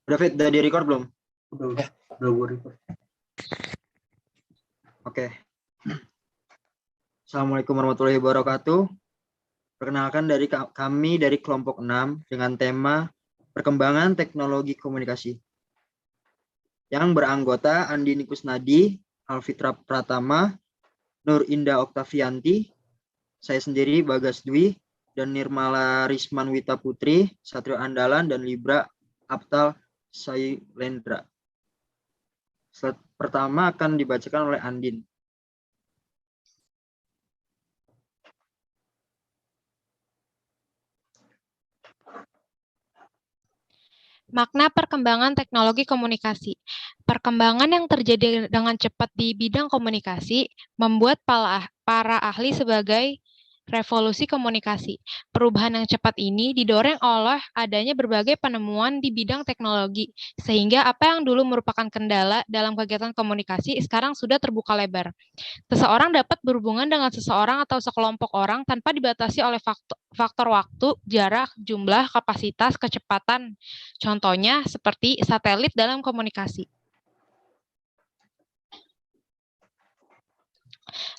David, udah di record belum? Udah gue record. Oke. Assalamualaikum warahmatullahi wabarakatuh. Perkenalkan kami dari kelompok 6 dengan tema perkembangan teknologi komunikasi. Yang beranggota Andini Kusnadi, Alfitra Pratama, Nur Indah Oktavianti, saya sendiri Bagas Dwi, dan Nirmala Risman Wita Putri, Satrio Andalan, dan Libra Aptal Sailendra. Slide pertama akan dibacakan oleh Andin. Makna perkembangan teknologi komunikasi. Perkembangan yang terjadi dengan cepat di bidang komunikasi membuat para ahli sebagai revolusi komunikasi. Perubahan yang cepat ini didorong oleh adanya berbagai penemuan di bidang teknologi, sehingga apa yang dulu merupakan kendala dalam kegiatan komunikasi sekarang sudah terbuka lebar. Seseorang dapat berhubungan dengan seseorang atau sekelompok orang tanpa dibatasi oleh faktor waktu, jarak, jumlah, kapasitas, kecepatan. Contohnya seperti satelit dalam komunikasi.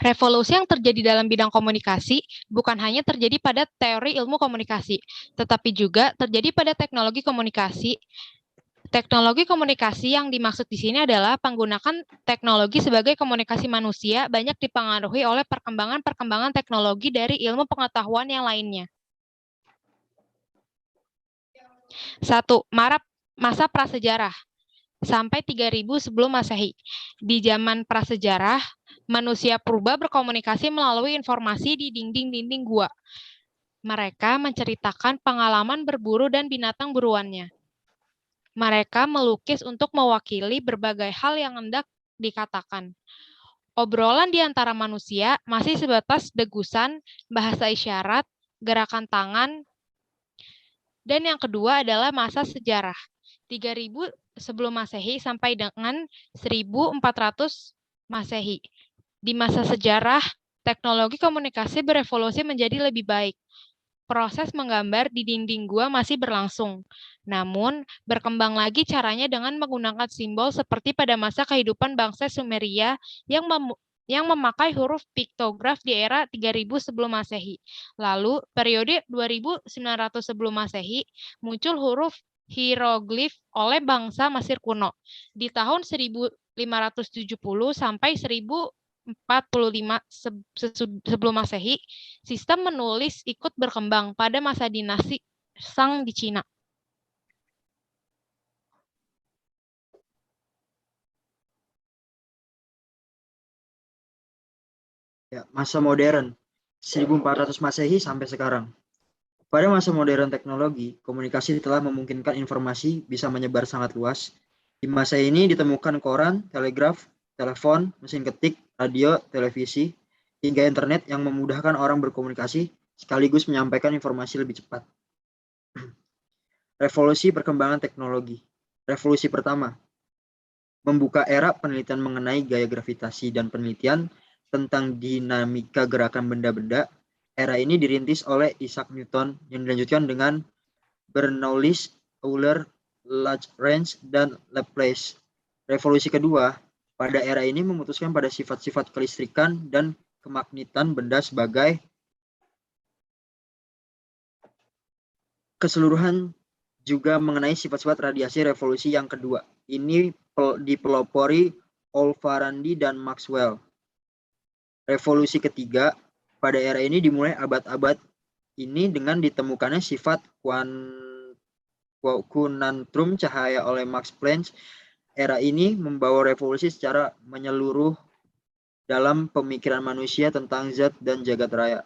Revolusi yang terjadi dalam bidang komunikasi bukan hanya terjadi pada teori ilmu komunikasi, tetapi juga terjadi pada teknologi komunikasi. Teknologi komunikasi yang dimaksud di sini adalah penggunaan teknologi sebagai komunikasi manusia banyak dipengaruhi oleh perkembangan teknologi dari ilmu pengetahuan yang lainnya. 1. Masa prasejarah sampai 3000 sebelum Masehi. Di zaman prasejarah, manusia purba berkomunikasi melalui informasi di dinding-dinding gua. Mereka menceritakan pengalaman berburu dan binatang buruannya. Mereka melukis untuk mewakili berbagai hal yang hendak dikatakan. Obrolan di antara manusia masih sebatas degusan, bahasa isyarat, gerakan tangan. Dan yang kedua adalah masa sejarah. 3000 sebelum Masehi sampai dengan 1400 Masehi. Di masa sejarah, teknologi komunikasi berevolusi menjadi lebih baik. Proses menggambar di dinding gua masih berlangsung. Namun, berkembang lagi caranya dengan menggunakan simbol seperti pada masa kehidupan bangsa Sumeria yang memakai huruf piktograf di era 3000 sebelum Masehi. Lalu, periode 2900 sebelum Masehi, muncul huruf hieroglif oleh bangsa Mesir kuno. Di tahun 1570 sampai 1045 sebelum Masehi, sistem menulis ikut berkembang pada masa dinasti Shang di Cina. Ya, masa modern 1400 Masehi sampai sekarang. Pada masa modern teknologi, komunikasi telah memungkinkan informasi bisa menyebar sangat luas. Di masa ini ditemukan koran, telegraf, telepon, mesin ketik, radio, televisi, hingga internet yang memudahkan orang berkomunikasi sekaligus menyampaikan informasi lebih cepat. Revolusi perkembangan teknologi. Revolusi pertama, membuka era penelitian mengenai gaya gravitasi dan penelitian tentang dinamika gerakan benda-benda. Era ini dirintis oleh Isaac Newton yang dilanjutkan dengan Bernoulli, Euler, Lagrange, dan Laplace. Revolusi kedua, pada era ini memutuskan pada sifat-sifat kelistrikan dan kemagnetan benda sebagai keseluruhan juga mengenai sifat-sifat radiasi. Revolusi yang kedua ini dipelopori Olvarandi dan Maxwell. Revolusi ketiga, pada era ini dimulai abad-abad ini dengan ditemukannya sifat kuantrum cahaya oleh Max Planck. Era ini membawa revolusi secara menyeluruh dalam pemikiran manusia tentang zat dan jagat raya.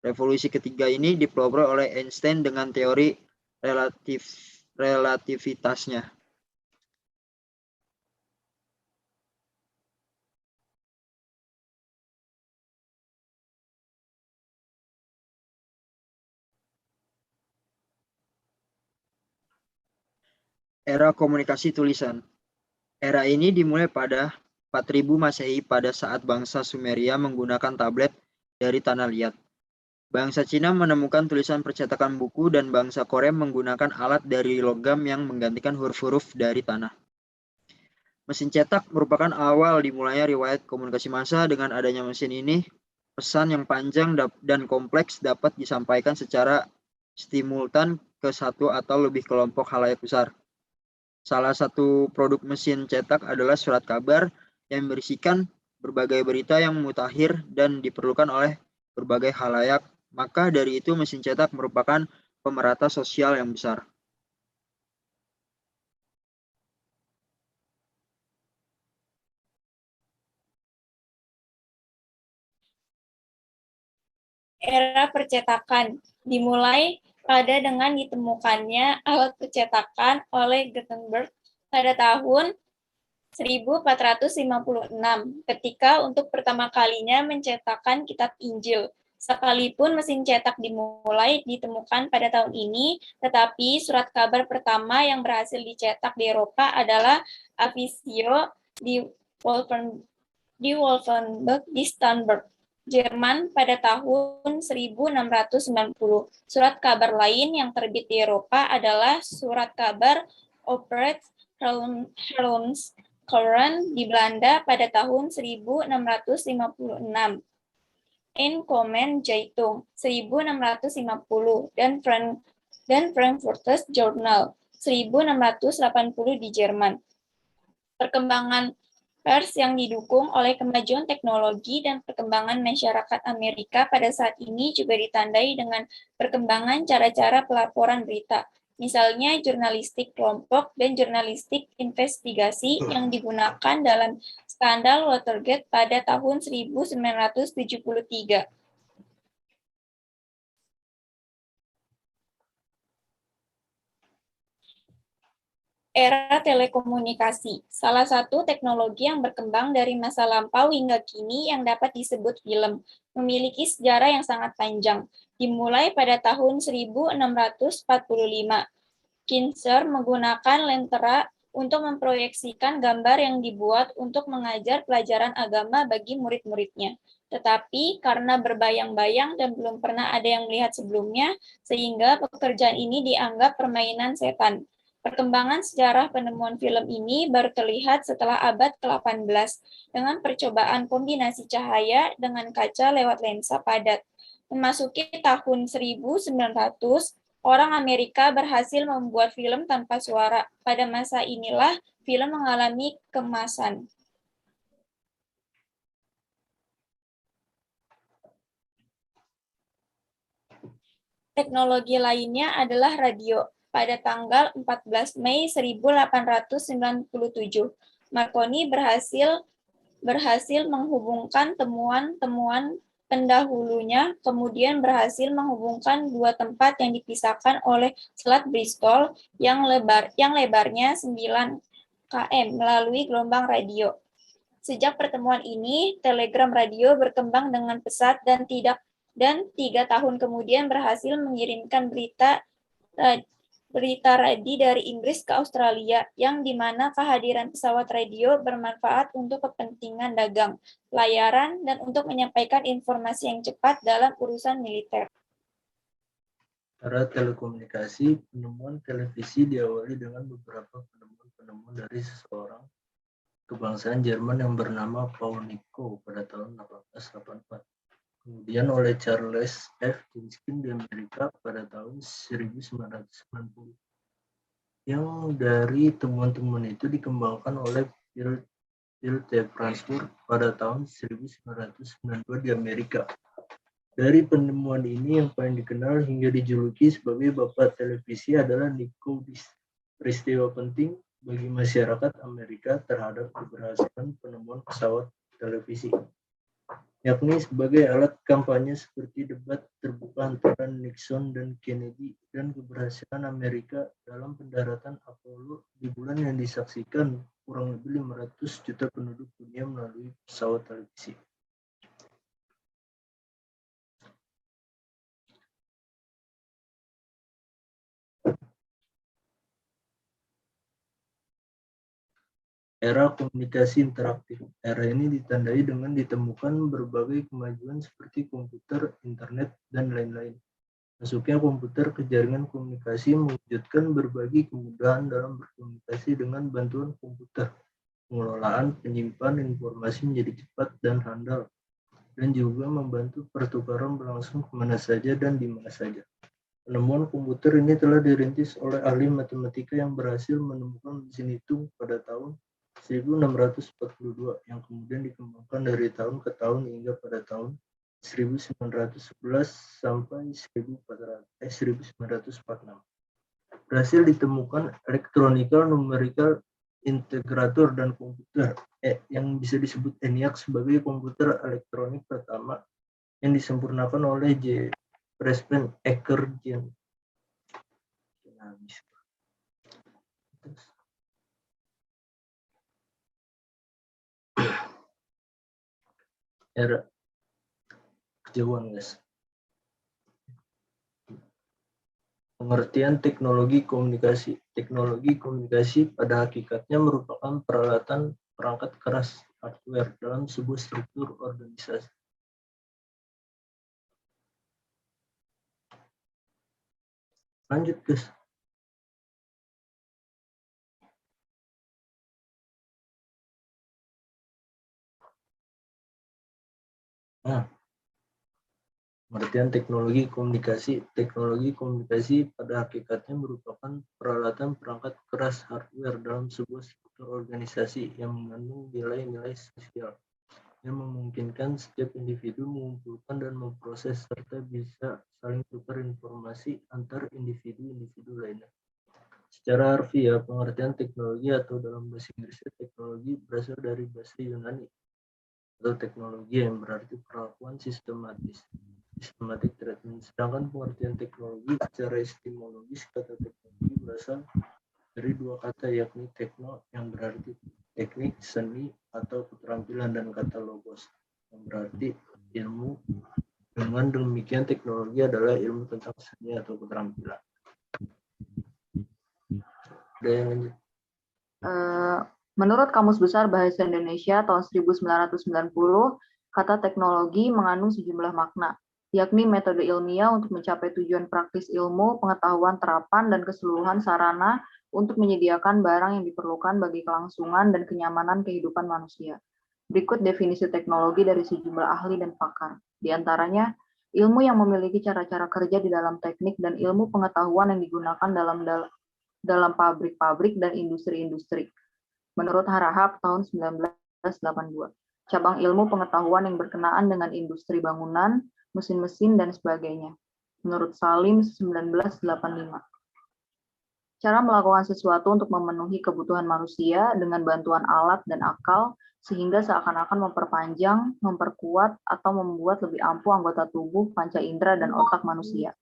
Revolusi ketiga ini dipelopori oleh Einstein dengan teori relativitasnya. Era komunikasi tulisan. Era ini dimulai pada 4000 Masehi pada saat bangsa Sumeria menggunakan tablet dari tanah liat. Bangsa Cina menemukan tulisan percetakan buku dan bangsa Korea menggunakan alat dari logam yang menggantikan huruf-huruf dari tanah. Mesin cetak merupakan awal dimulainya riwayat komunikasi massa. Dengan adanya mesin ini, pesan yang panjang dan kompleks dapat disampaikan secara simultan ke satu atau lebih kelompok khalayak besar. Salah satu produk mesin cetak adalah surat kabar yang berisikan berbagai berita yang mutakhir dan diperlukan oleh berbagai khalayak. Maka dari itu mesin cetak merupakan pemerata sosial yang besar. Era percetakan dimulai pada dengan ditemukannya alat percetakan oleh Gutenberg pada tahun 1456 ketika untuk pertama kalinya mencetakkan kitab Injil. Sekalipun mesin cetak dimulai ditemukan pada tahun ini, tetapi surat kabar pertama yang berhasil dicetak di Eropa adalah Avisio di Wolfenburg di Starnberg, Jerman pada tahun 1690. Surat kabar lain yang terbit di Eropa adalah surat kabar Operet Helmskrant di Belanda pada tahun 1656. Enkomen Zeitung 1650 dan Frankfurter Journal 1680 di Jerman. Perkembangan pers yang didukung oleh kemajuan teknologi dan perkembangan masyarakat Amerika pada saat ini juga ditandai dengan perkembangan cara-cara pelaporan berita, misalnya jurnalistik kelompok dan jurnalistik investigasi yang digunakan dalam skandal Watergate pada tahun 1973. Era telekomunikasi, salah satu teknologi yang berkembang dari masa lampau hingga kini yang dapat disebut film, memiliki sejarah yang sangat panjang. Dimulai pada tahun 1645, Kinzer menggunakan lentera untuk memproyeksikan gambar yang dibuat untuk mengajar pelajaran agama bagi murid-muridnya. Tetapi karena berbayang-bayang dan belum pernah ada yang melihat sebelumnya, sehingga pekerjaan ini dianggap permainan setan. Perkembangan sejarah penemuan film ini baru terlihat setelah abad ke-18 dengan percobaan kombinasi cahaya dengan kaca lewat lensa padat. Memasuki tahun 1900, orang Amerika berhasil membuat film tanpa suara. Pada masa inilah film mengalami kemasan. Teknologi lainnya adalah radio. Pada tanggal 14 Mei 1897, Marconi berhasil menghubungkan temuan-temuan pendahulunya, kemudian berhasil menghubungkan dua tempat yang dipisahkan oleh Selat Bristol yang lebarnya 9 km melalui gelombang radio. Sejak pertemuan ini, telegram radio berkembang dengan pesat dan 3 tahun kemudian berhasil mengirimkan berita radio dari Inggris ke Australia, yang dimana kehadiran pesawat radio bermanfaat untuk kepentingan dagang, pelayaran, dan untuk menyampaikan informasi yang cepat dalam urusan militer. Era telekomunikasi, penemuan televisi diawali dengan beberapa penemuan dari seseorang kebangsaan Jerman yang bernama Paul Nico pada tahun 1884. Kemudian oleh Charles F. Jinskin di Amerika pada tahun 1990. Yang dari temuan-temuan itu dikembangkan oleh Phil T. Farnsworth pada tahun 1992 di Amerika. Dari penemuan ini yang paling dikenal hingga dijuluki sebagai Bapak Televisi adalah Nikodis. Peristiwa penting bagi masyarakat Amerika terhadap keberhasilan penemuan pesawat televisi, yakni sebagai alat kampanye seperti debat terbuka antara Nixon dan Kennedy dan keberhasilan Amerika dalam pendaratan Apollo di bulan yang disaksikan kurang lebih 500 juta penduduk dunia melalui pesawat televisi. Era komunikasi interaktif. Era ini ditandai dengan ditemukan berbagai kemajuan seperti komputer, internet, dan lain-lain. Masuknya komputer ke jaringan komunikasi mewujudkan berbagai kemudahan dalam berkomunikasi dengan bantuan komputer. Pengelolaan penyimpan informasi menjadi cepat dan handal, dan juga membantu pertukaran berlangsung kemana saja dan di mana saja. Penemuan komputer ini telah dirintis oleh ahli matematika yang berhasil menemukan mesin hitung pada tahun 1642 yang kemudian dikembangkan dari tahun ke tahun hingga pada tahun 1911 sampai 1946. Berhasil ditemukan elektronika, numerical integrator, dan komputer yang bisa disebut ENIAC sebagai komputer elektronik pertama yang disempurnakan oleh J. Prespen Ecker Gen. Era kejauhan, guys. Pengertian teknologi komunikasi. Teknologi komunikasi pada hakikatnya merupakan peralatan perangkat keras hardware dalam sebuah struktur organisasi. Lanjut, guys. Nah, pengertian teknologi komunikasi. Teknologi komunikasi pada hakikatnya merupakan peralatan perangkat keras hardware dalam sebuah struktur organisasi yang mengandung nilai-nilai sosial yang memungkinkan setiap individu mengumpulkan dan memproses serta bisa saling tukar informasi antar individu-individu lainnya. Secara harfiah, pengertian teknologi atau dalam bahasa Inggris teknologi berasal dari bahasa Yunani atau teknologi yang berarti perlakuan sistematis, systematic treatment. Sedangkan pengertian teknologi secara etimologis, kata teknologi berasal dari dua kata, yakni tekno yang berarti teknik, seni, atau keterampilan, dan kata logos yang berarti ilmu. Dengan demikian teknologi adalah ilmu tentang seni atau keterampilan. Ada yang lanjut? Menurut Kamus Besar Bahasa Indonesia tahun 1990, kata teknologi mengandung sejumlah makna, yakni metode ilmiah untuk mencapai tujuan praktis ilmu, pengetahuan, terapan, dan keseluruhan sarana untuk menyediakan barang yang diperlukan bagi kelangsungan dan kenyamanan kehidupan manusia. Berikut definisi teknologi dari sejumlah ahli dan pakar. Di antaranya, ilmu yang memiliki cara-cara kerja di dalam teknik dan ilmu pengetahuan yang digunakan dalam pabrik-pabrik dan industri-industri. Menurut Harahap tahun 1982, cabang ilmu pengetahuan yang berkenaan dengan industri bangunan, mesin-mesin, dan sebagainya. Menurut Salim 1985, cara melakukan sesuatu untuk memenuhi kebutuhan manusia dengan bantuan alat dan akal, sehingga seakan-akan memperpanjang, memperkuat, atau membuat lebih ampuh anggota tubuh, panca indera, dan otak manusia.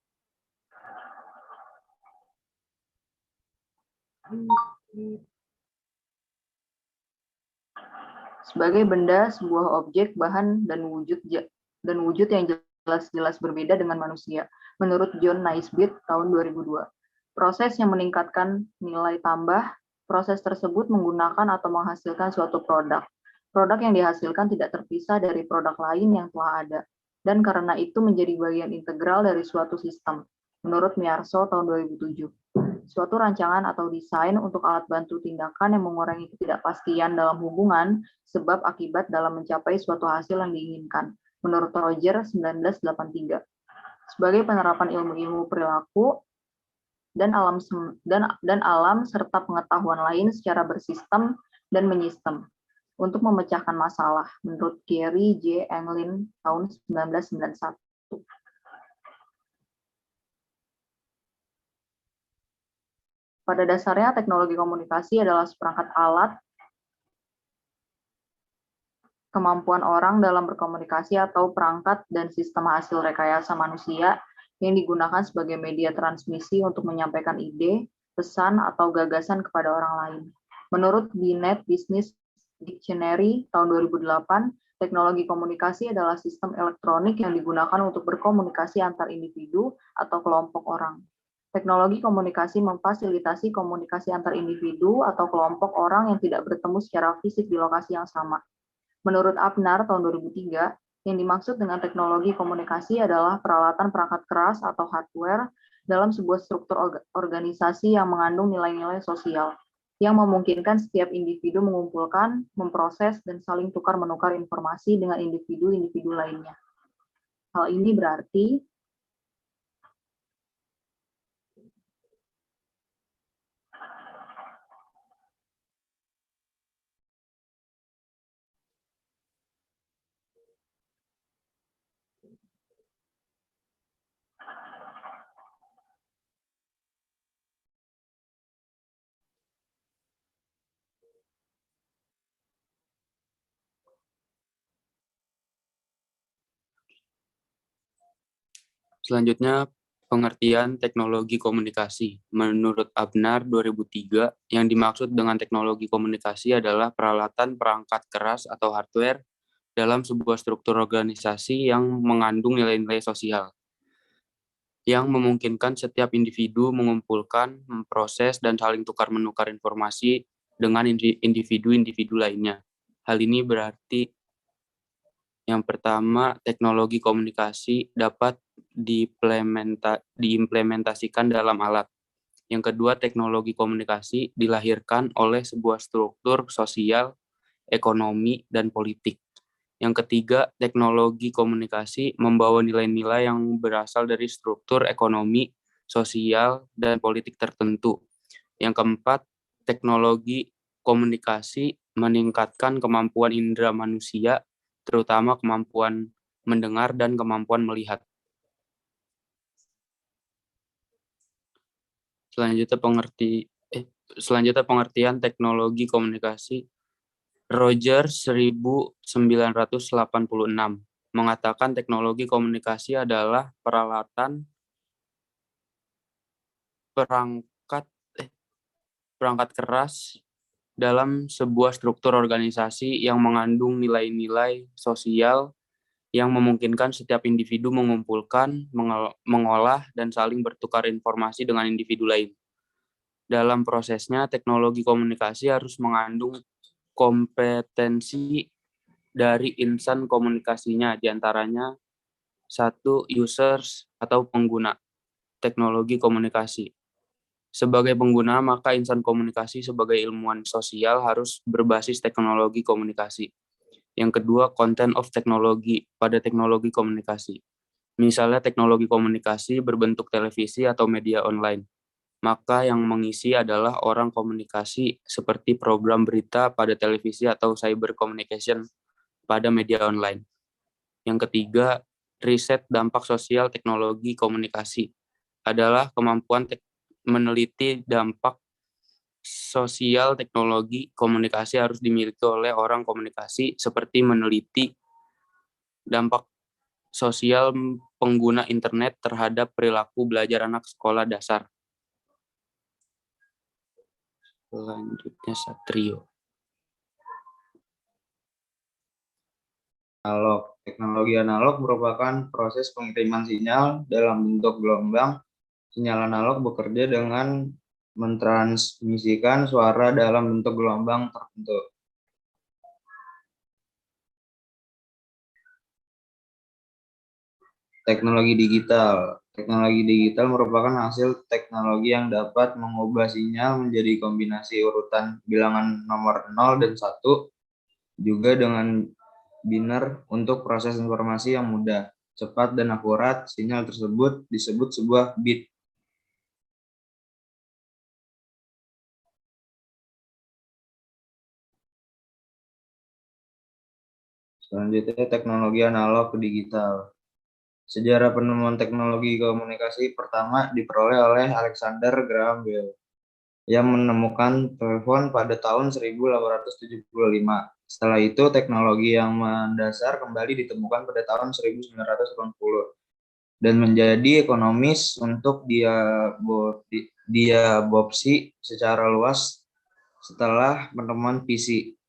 Sebagai benda, sebuah objek, bahan, dan wujud yang jelas-jelas berbeda dengan manusia, menurut John Naisbitt tahun 2002. Proses yang meningkatkan nilai tambah, proses tersebut menggunakan atau menghasilkan suatu produk. Produk yang dihasilkan tidak terpisah dari produk lain yang telah ada, dan karena itu menjadi bagian integral dari suatu sistem, menurut Miyarso tahun 2007. Suatu rancangan atau desain untuk alat bantu tindakan yang mengurangi ketidakpastian dalam hubungan sebab akibat dalam mencapai suatu hasil yang diinginkan, menurut Roger 1983. Sebagai penerapan ilmu-ilmu perilaku dan alam serta pengetahuan lain secara bersistem dan menyistem untuk memecahkan masalah, menurut Gary J. Englin tahun 1991. Pada dasarnya, teknologi komunikasi adalah seperangkat alat kemampuan orang dalam berkomunikasi atau perangkat dan sistem hasil rekayasa manusia yang digunakan sebagai media transmisi untuk menyampaikan ide, pesan, atau gagasan kepada orang lain. Menurut Binet Business Dictionary tahun 2008, teknologi komunikasi adalah sistem elektronik yang digunakan untuk berkomunikasi antar individu atau kelompok orang. Teknologi komunikasi memfasilitasi komunikasi antar individu atau kelompok orang yang tidak bertemu secara fisik di lokasi yang sama. Menurut Abnar tahun 2003, yang dimaksud dengan teknologi komunikasi adalah peralatan perangkat keras atau hardware dalam sebuah struktur organisasi yang mengandung nilai-nilai sosial, yang memungkinkan setiap individu mengumpulkan, memproses, dan saling tukar-menukar informasi dengan individu-individu lainnya. Hal ini berarti Selanjutnya, pengertian teknologi komunikasi. Menurut Abnar 2003, yang dimaksud dengan teknologi komunikasi adalah peralatan perangkat keras atau hardware dalam sebuah struktur organisasi yang mengandung nilai-nilai sosial, yang memungkinkan setiap individu mengumpulkan, memproses, dan saling tukar-menukar informasi dengan individu-individu lainnya. Hal ini berarti yang pertama, teknologi komunikasi dapat diimplementasikan dalam alat. Yang kedua, teknologi komunikasi dilahirkan oleh sebuah struktur sosial, ekonomi, dan politik. Yang ketiga, teknologi komunikasi membawa nilai-nilai yang berasal dari struktur ekonomi, sosial, dan politik tertentu. Yang keempat, teknologi komunikasi meningkatkan kemampuan indera manusia, terutama kemampuan mendengar dan kemampuan melihat. Selanjutnya pengertian teknologi komunikasi. Rogers 1986 mengatakan teknologi komunikasi adalah peralatan perangkat keras dalam sebuah struktur organisasi yang mengandung nilai-nilai sosial yang memungkinkan setiap individu mengumpulkan, mengolah, dan saling bertukar informasi dengan individu lain. Dalam prosesnya, teknologi komunikasi harus mengandung kompetensi dari insan komunikasinya, diantaranya 1. Users atau pengguna teknologi komunikasi. Sebagai pengguna, maka insan komunikasi sebagai ilmuwan sosial harus berbasis teknologi komunikasi. Yang kedua, content of teknologi pada teknologi komunikasi. Misalnya teknologi komunikasi berbentuk televisi atau media online. Maka yang mengisi adalah orang komunikasi seperti program berita pada televisi atau cyber communication pada media online. Yang ketiga, riset dampak sosial teknologi komunikasi adalah kemampuan meneliti dampak sosial teknologi komunikasi harus dimiliki oleh orang komunikasi, seperti meneliti dampak sosial pengguna internet terhadap perilaku belajar anak sekolah dasar. Selanjutnya Satrio. Analog. Teknologi analog merupakan proses pengiriman sinyal dalam bentuk gelombang. Sinyal analog bekerja dengan mentransmisikan suara dalam bentuk gelombang tertentu. Teknologi digital. Teknologi digital merupakan hasil teknologi yang dapat mengubah sinyal menjadi kombinasi urutan bilangan nomor 0 dan 1, juga dengan biner untuk proses informasi yang mudah, cepat, dan akurat. Sinyal tersebut disebut sebuah bit. Selanjutnya, teknologi analog ke digital. Sejarah penemuan teknologi komunikasi pertama diperoleh oleh Alexander Graham Bell yang menemukan telepon pada tahun 1875. Setelah itu, teknologi yang mendasar kembali ditemukan pada tahun 1980 dan menjadi ekonomis untuk diadopsi secara luas setelah penemuan PC.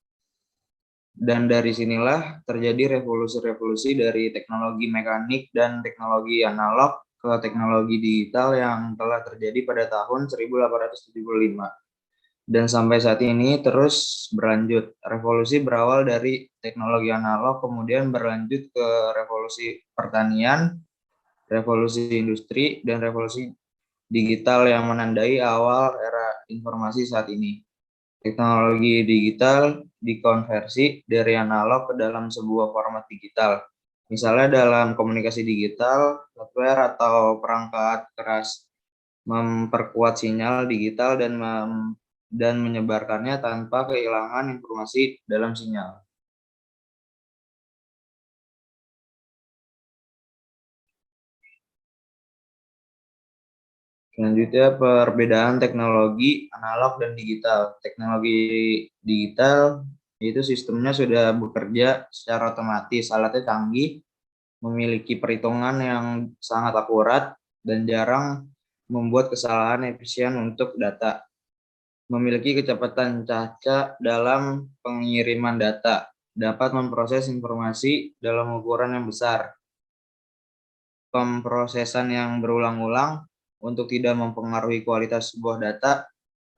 Dan dari sinilah terjadi revolusi-revolusi dari teknologi mekanik dan teknologi analog ke teknologi digital yang telah terjadi pada tahun 1875. Dan sampai saat ini terus berlanjut. Revolusi berawal dari teknologi analog, kemudian berlanjut ke revolusi pertanian, revolusi industri, dan revolusi digital yang menandai awal era informasi saat ini. Teknologi digital dikonversi dari analog ke dalam sebuah format digital. Misalnya dalam komunikasi digital, software atau perangkat keras memperkuat sinyal digital dan menyebarkannya tanpa kehilangan informasi dalam sinyal. Selanjutnya, perbedaan teknologi analog dan digital. Teknologi digital itu sistemnya sudah bekerja secara otomatis, alatnya canggih, memiliki perhitungan yang sangat akurat, dan jarang membuat kesalahan efisien untuk data. Memiliki kecepatan caca dalam pengiriman data, dapat memproses informasi dalam ukuran yang besar. Pemrosesan yang berulang-ulang untuk tidak mempengaruhi kualitas sebuah data,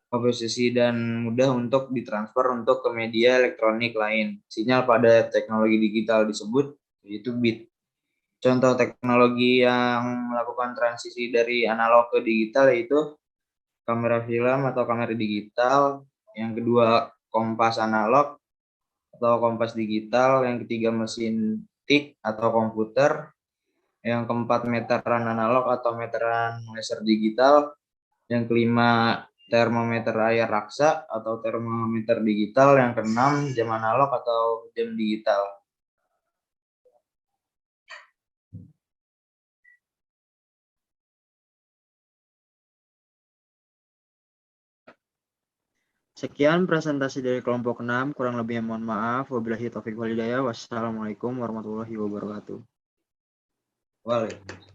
komposisi dan mudah untuk ditransfer untuk ke media elektronik lain. Sinyal pada teknologi digital disebut yaitu bit. Contoh teknologi yang melakukan transisi dari analog ke digital yaitu kamera film atau kamera digital, yang kedua kompas analog atau kompas digital, yang ketiga mesin tik atau komputer, yang keempat meteran analog atau meteran laser digital, yang kelima termometer air raksa atau termometer digital, yang keenam jam analog atau jam digital. Sekian presentasi dari kelompok 6, kurang lebihnya mohon maaf. Wabillahi taufiq wal hidayah. Wassalamualaikum warahmatullahi wabarakatuh. Waalaikumsalam.